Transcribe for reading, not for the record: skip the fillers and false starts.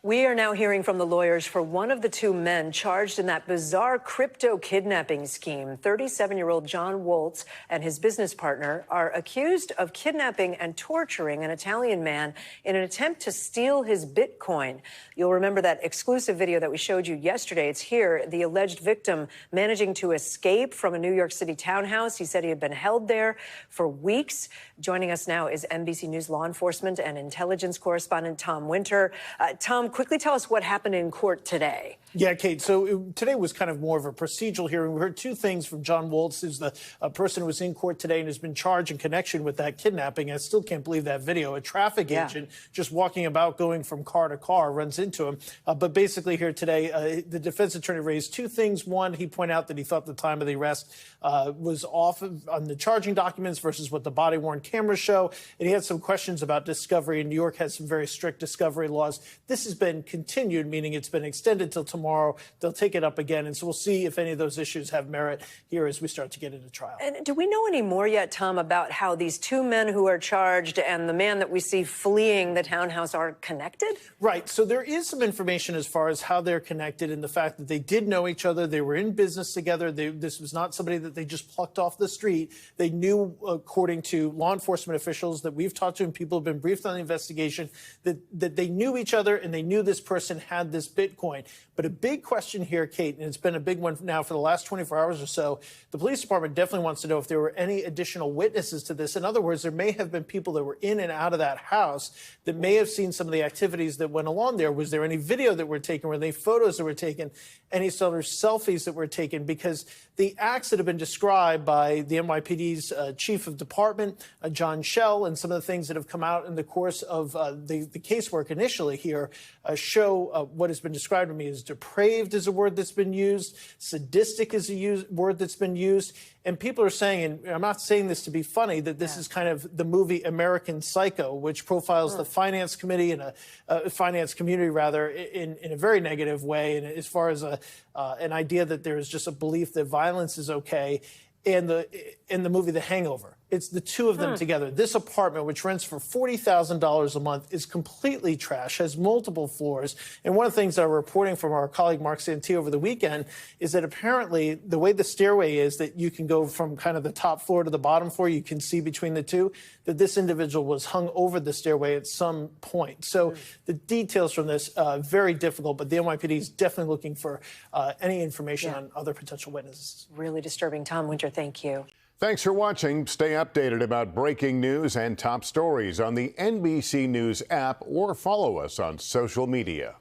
We are now hearing from the lawyers for one of the two men charged in that bizarre crypto kidnapping scheme. 37-year-old John Woeltz and his business partner are accused of kidnapping and torturing an Italian man in an attempt to steal his Bitcoin. You'll remember that exclusive video that we showed you yesterday. It's here, the alleged victim managing to escape from a New York City townhouse. He said he had been held there for weeks. Joining us now is NBC News law enforcement and intelligence correspondent Tom Winter. Tom, quickly tell us what happened in court today. Yeah, Kate. So today was kind of more of a procedural hearing. We heard two things from John Woeltz, who's the person who was in court today and has been charged in connection with that kidnapping. I still can't believe that video. A traffic agent just walking about, going from car to car, runs into him. But basically here today, the defense attorney raised two things. One, he pointed out that he thought the time of the arrest was off on the charging documents versus what the body-worn cameras show. And he had some questions about discovery. And New York has some very strict discovery laws. This has been continued, meaning it's been extended till tomorrow. They'll take it up again. And so we'll see if any of those issues have merit here as we start to get into trial. And do we know any more yet, Tom, about how these two men who are charged and the man that we see fleeing the townhouse are connected? Right. So there is some information as far as how they're connected and the fact that they did know each other. They were in business together. This was not somebody that they just plucked off the street. They knew, according to law enforcement officials that we've talked to and people have been briefed on the investigation, that they knew each other and they knew this person had this Bitcoin. But a big question here, Kate, and it's been a big one now for the last 24 hours or so, the police department definitely wants to know if there were any additional witnesses to this. In other words, there may have been people that were in and out of that house that may have seen some of the activities that went along there. Was there any video that were taken? Were there any photos that were taken? Any sort of selfies that were taken? Because the acts that have been described by the NYPD's chief of department, John Schell, and some of the things that have come out in the course of the casework initially here show what has been described to me as depraved is a word that's been used, sadistic is a word that's been used, and people are saying, and I'm not saying this to be funny, that this is kind of the movie American Psycho, which profiles the finance committee and finance community rather in a very negative way, and as far as an idea that there is just a belief that violence is okay. In the movie The Hangover, it's the two of them together. This apartment, which rents for $40,000 a month, is completely trash, has multiple floors. And one of the things that I'm reporting from our colleague Mark Santee over the weekend is that apparently the way the stairway is that you can go from kind of the top floor to the bottom floor, you can see between the two, that this individual was hung over the stairway at some point. So the details from this, very difficult, but the NYPD is definitely looking for any information on other potential witnesses. Really disturbing. Tom Winter, thank you. Thanks for watching. Stay updated about breaking news and top stories on the NBC News app or follow us on social media.